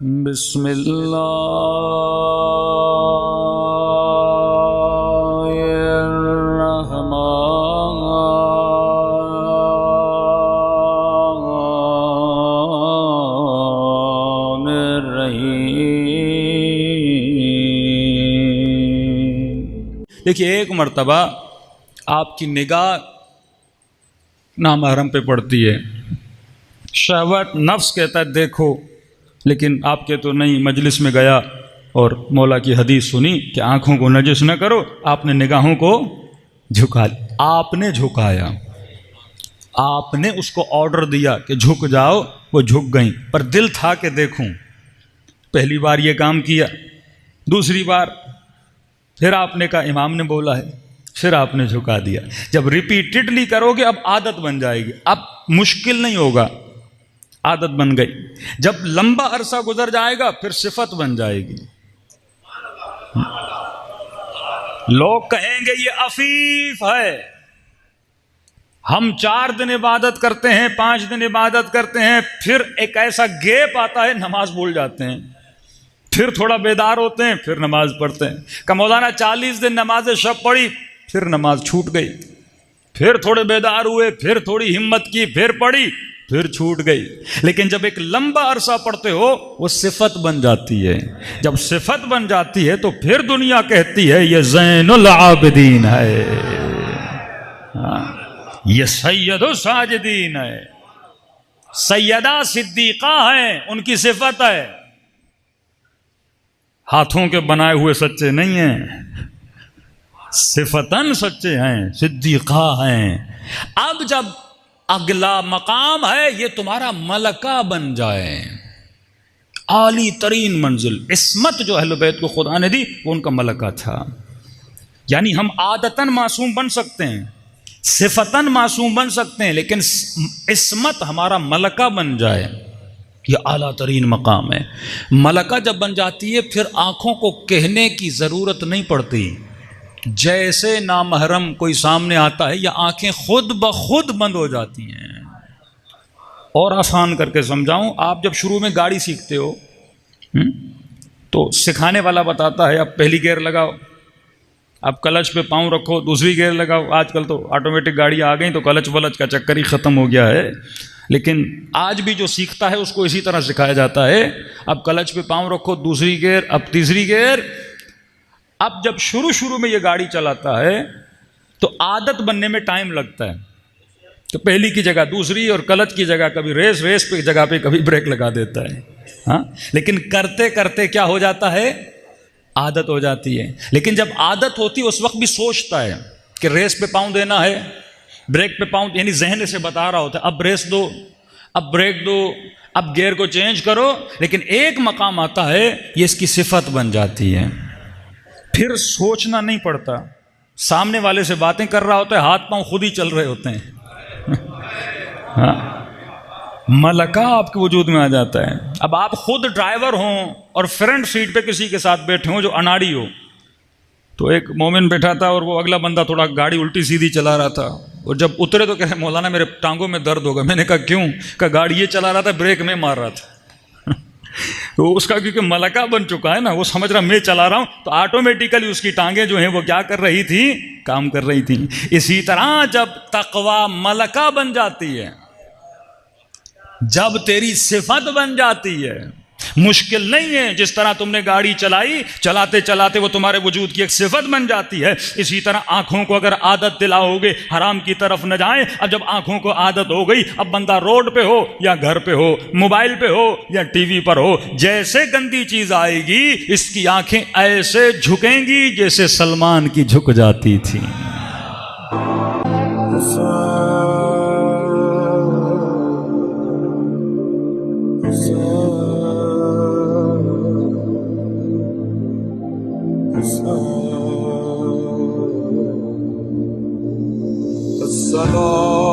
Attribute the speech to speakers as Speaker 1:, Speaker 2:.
Speaker 1: بسم اللہ الرحمن الرحیم۔
Speaker 2: دیکھیے، ایک مرتبہ آپ کی نگاہ نامحرم پہ پڑتی ہے، شہوت نفس کہتا ہے دیکھو، لیکن آپ کے تو نہیں، مجلس میں گیا اور مولا کی حدیث سنی کہ آنکھوں کو نجس نہ کرو، آپ نے نگاہوں کو جھکا لیا، آپ نے جھکایا، آپ نے اس کو آرڈر دیا کہ جھک جاؤ، وہ جھک گئیں، پر دل تھا کہ دیکھوں۔ پہلی بار یہ کام کیا، دوسری بار پھر آپ نے کہا امام نے بولا ہے، پھر آپ نے جھکا دیا۔ جب ریپیٹڈلی کرو گے اب عادت بن جائے گی، اب مشکل نہیں ہوگا، عادت بن گئی۔ جب لمبا عرصہ گزر جائے گا پھر صفت بن جائے گی۔ لوگ کہیں گے یہ عفیف ہے، ہم 4 دن عبادت کرتے ہیں، 5 دن عبادت کرتے ہیں، پھر ایک ایسا گیپ آتا ہے نماز بھول جاتے ہیں، پھر تھوڑا بیدار ہوتے ہیں، پھر نماز پڑھتے ہیں۔ کہ مولانا 40 دن نماز شب پڑھی، پھر نماز چھوٹ گئی، پھر تھوڑے بیدار ہوئے، پھر تھوڑی ہمت کی، پھر پڑھی، پھر چھوٹ گئی۔ لیکن جب ایک لمبا عرصہ پڑھتے ہو وہ صفت بن جاتی ہے۔ جب صفت بن جاتی ہے تو پھر دنیا کہتی ہے یہ زین العابدین ہے، یہ سید الساجدین ہے، سیدہ صدیقہ ہیں، ان کی صفت ہے۔ ہاتھوں کے بنائے ہوئے سچے نہیں ہیں، صفتاً سچے ہیں، صدیقہ ہیں۔ اب جب اگلا مقام ہے یہ تمہارا ملکہ بن جائے، عالی ترین منزل، عصمت جو اہل بیت کو خدا نے دی وہ ان کا ملکہ تھا۔ یعنی ہم عادتاً معصوم بن سکتے ہیں، صفتاً معصوم بن سکتے ہیں، لیکن عصمت ہمارا ملکہ بن جائے یہ اعلیٰ ترین مقام ہے۔ ملکہ جب بن جاتی ہے پھر آنکھوں کو کہنے کی ضرورت نہیں پڑتی، جیسے نامحرم کوئی سامنے آتا ہے یا آنکھیں خود بخود بند ہو جاتی ہیں۔ اور آسان کر کے سمجھاؤں، آپ جب شروع میں گاڑی سیکھتے ہو تو سکھانے والا بتاتا ہے اب پہلی گیئر لگاؤ، اب کلچ پہ پاؤں رکھو، دوسری گیئر لگاؤ۔ آج کل تو آٹومیٹک گاڑی آ گئی تو کلچ ولچ کا چکر ہی ختم ہو گیا ہے، لیکن آج بھی جو سیکھتا ہے اس کو اسی طرح سکھایا جاتا ہے، اب کلچ پہ پاؤں رکھو، دوسری گیئر، اب تیسری گیئر۔ اب جب شروع میں یہ گاڑی چلاتا ہے تو عادت بننے میں ٹائم لگتا ہے، تو پہلی کی جگہ دوسری اور کلچ کی جگہ کبھی ریس پہ جگہ پہ کبھی بریک لگا دیتا ہے، ہاں، لیکن کرتے کرتے کیا ہو جاتا ہے، عادت ہو جاتی ہے۔ لیکن جب عادت ہوتی ہے اس وقت بھی سوچتا ہے کہ ریس پہ پاؤں دینا ہے، بریک پہ پاؤں، یعنی ذہن سے بتا رہا ہوتا ہے اب ریس دو، اب بریک دو، اب گیئر کو چینج کرو۔ لیکن ایک مقام آتا ہے یہ اس کی صفت بن جاتی ہے، پھر سوچنا نہیں پڑتا، سامنے والے سے باتیں کر رہا ہوتا ہے، ہاتھ پاؤں خود ہی چل رہے ہوتے ہیں، ہاں، ملکہ آپ کے وجود میں آ جاتا ہے۔ اب آپ خود ڈرائیور ہوں اور فرنٹ سیٹ پہ کسی کے ساتھ بیٹھے ہوں جو اناڑی ہو، تو ایک مومن بیٹھا تھا اور وہ اگلا بندہ تھوڑا گاڑی الٹی سیدھی چلا رہا تھا، اور جب اترے تو کہے مولانا میرے ٹانگوں میں درد ہوگا۔ میں نے کہا کیوں؟ کہ گاڑی یہ چلا رہا تھا، بریک میں مار رہا تھا۔ تو اس کا کیونکہ ملکہ بن چکا ہے نا، وہ سمجھ رہا میں چلا رہا ہوں، تو آٹومیٹیکلی اس کی ٹانگیں جو ہیں وہ کیا کر رہی تھی، کام کر رہی تھی۔ اسی طرح جب تقوی ملکہ بن جاتی ہے، جب تیری صفت بن جاتی ہے، مشکل نہیں ہے، جس طرح تم نے گاڑی چلائی، چلاتے چلاتے وہ تمہارے وجود کی ایک صفت بن جاتی ہے، اسی طرح آنکھوں کو اگر عادت دلاؤ گے حرام کی طرف نہ جائیں۔ اب جب آنکھوں کو عادت ہو گئی، اب بندہ روڈ پہ ہو یا گھر پہ ہو، موبائل پہ ہو یا ٹی وی پر ہو، جیسے گندی چیز آئے گی اس کی آنکھیں ایسے جھکیں گی جیسے سلمان کی جھک جاتی تھی۔
Speaker 1: السلام